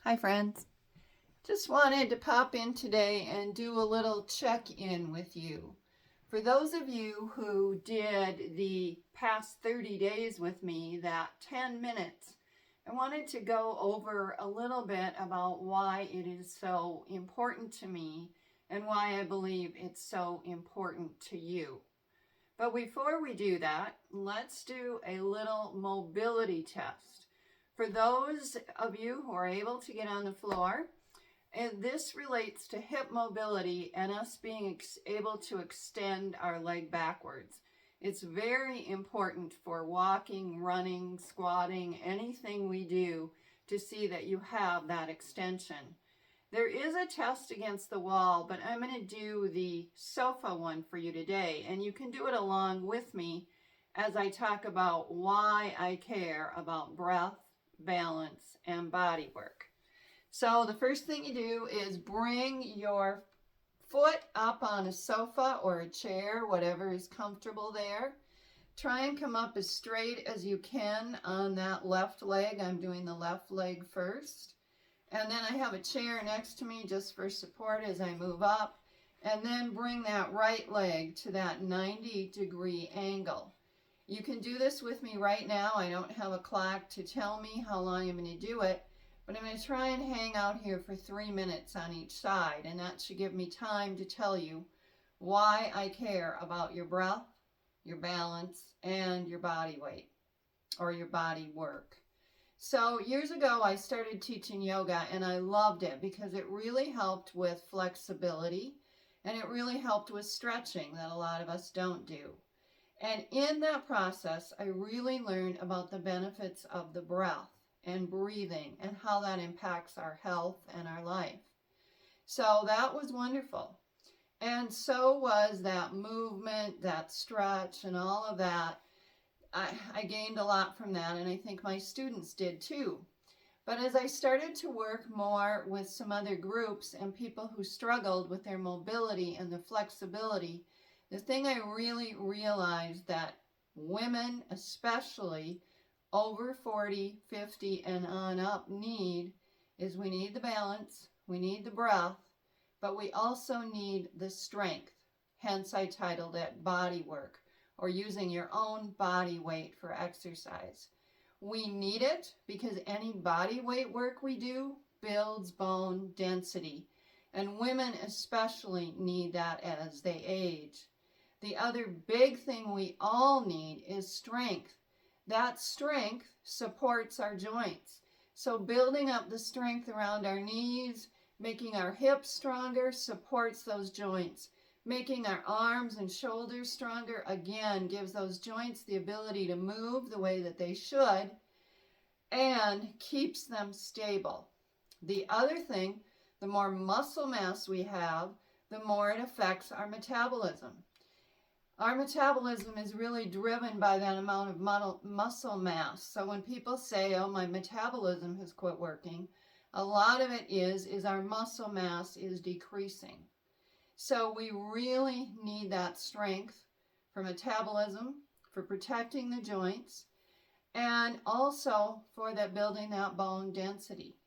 Hi friends. Just wanted to pop in today and do a little check-in with you. For those of you who did the past 30 days with me, that 10 minutes, I wanted to go over a little bit about why it is so important to me and why I believe it's so important to you. But before we do that, let's do a little mobility test. For those of you who are able to get on the floor, and this relates to hip mobility and us being able to extend our leg backwards. It's very important for walking, running, squatting, anything we do to see that you have that extension. There is a test against the wall, but I'm going to do the sofa one for you today, and you can do it along with me as I talk about why I care about breath, balance, and body work. So the first thing you do is bring your foot up on a sofa or a chair, whatever is comfortable there. Try and come up as straight as you can on that left leg. I'm doing the left leg first. And then I have a chair next to me just for support as I move up. And then bring that right leg to that 90-degree angle. You can do this with me right now. I don't have a clock to tell me how long I'm going to do it, but I'm going to try and hang out here for 3 minutes on each side, and that should give me time to tell you why I care about your breath, your balance, and your body weight, or your body work. So years ago, I started teaching yoga, and I loved it because it really helped with flexibility, and it really helped with stretching that a lot of us don't do. And in that process, I really learned about the benefits of the breath and breathing and how that impacts our health and our life. So that was wonderful. And so was that movement, that stretch, and all of that. I gained a lot from that, and I think my students did too. But as I started to work more with some other groups and people who struggled with their mobility and the flexibility, the thing I really realized that women, especially over 40, 50, and on up, need is we need the balance, we need the breath, but we also need the strength. Hence, I titled it Body Work, or using your own body weight for exercise. We need it because any body weight work we do builds bone density, and women especially need that as they age. The other big thing we all need is strength. That strength supports our joints. So building up the strength around our knees, making our hips stronger, supports those joints. Making our arms and shoulders stronger, again, gives those joints the ability to move the way that they should and keeps them stable. The other thing, the more muscle mass we have, the more it affects our metabolism. Our metabolism is really driven by that amount of muscle mass. So when people say, oh, my metabolism has quit working, a lot of it is our muscle mass is decreasing. So we really need that strength for metabolism, for protecting the joints, and also for that building that bone density.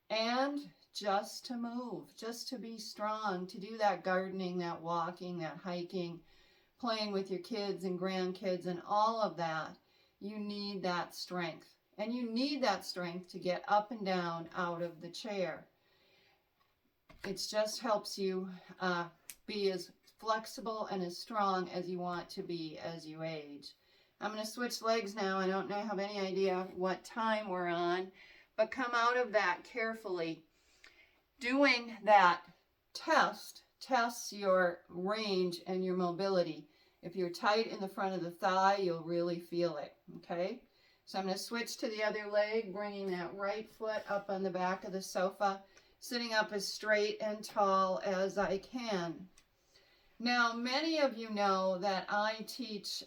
And just to move, just to be strong, to do that gardening, that walking, that hiking, playing with your kids and grandkids and all of that, you need that strength. And you need that strength to get up and down out of the chair. It just helps you be as flexible and as strong as you want to be as you age. I'm going to switch legs now. I don't have any idea what time we're on, but come out of that carefully. Doing that test tests your range and your mobility. If you're tight in the front of the thigh, you'll really feel it, okay? So I'm going to switch to the other leg, bringing that right foot up on the back of the sofa, sitting up as straight and tall as I can. Now, many of you know that I teach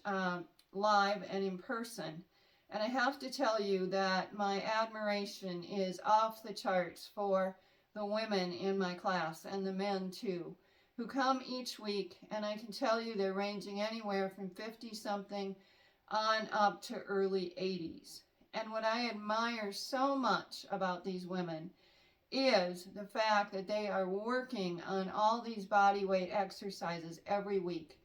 live and in person, and I have to tell you that my admiration is off the charts for the women in my class, and the men too, who come each week, and I can tell you they're ranging anywhere from 50-something on up to early 80s. And what I admire so much about these women is the fact that they are working on all these body weight exercises every week.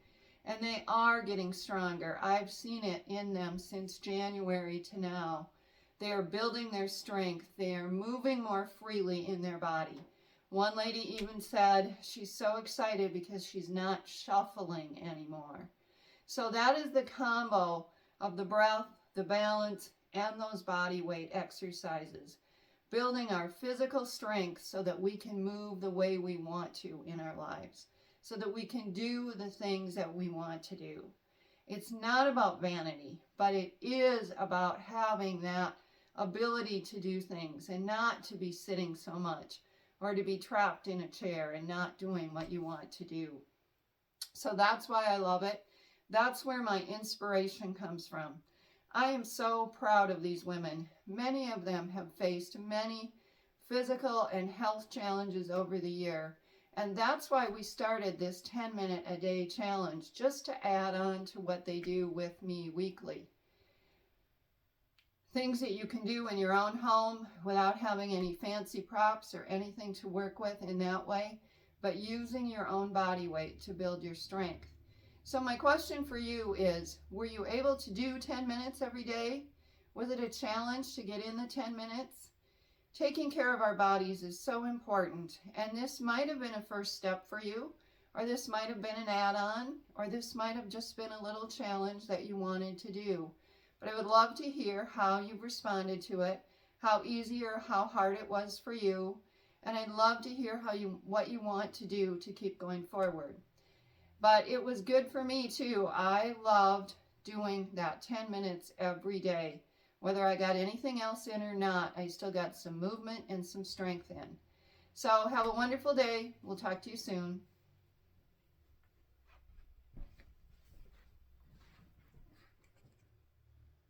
And they are getting stronger. I've seen it in them since January to now. They are building their strength. They are moving more freely in their body. One lady even said she's so excited because she's not shuffling anymore. So that is the combo of the breath, the balance, and those body weight exercises. Building our physical strength so that we can move the way we want to in our lives, so that we can do the things that we want to do. It's not about vanity, but it is about having that ability to do things and not to be sitting so much or to be trapped in a chair and not doing what you want to do. So that's why I love it. That's where my inspiration comes from. I am so proud of these women. Many of them have faced many physical and health challenges over the year. And that's why we started this 10-minute-a-day challenge, just to add on to what they do with me weekly. Things that you can do in your own home without having any fancy props or anything to work with in that way, but using your own body weight to build your strength. So my question for you is, were you able to do 10 minutes every day? Was it a challenge to get in the 10 minutes? Taking care of our bodies is so important, and this might have been a first step for you, or this might have been an add-on, or this might have just been a little challenge that you wanted to do. But I would love to hear how you've responded to it, how easy or how hard it was for you, and I'd love to hear what you want to do to keep going forward. But it was good for me too. I loved doing that 10 minutes every day. Whether I got anything else in or not, I still got some movement and some strength in. So have a wonderful day. We'll talk to you soon.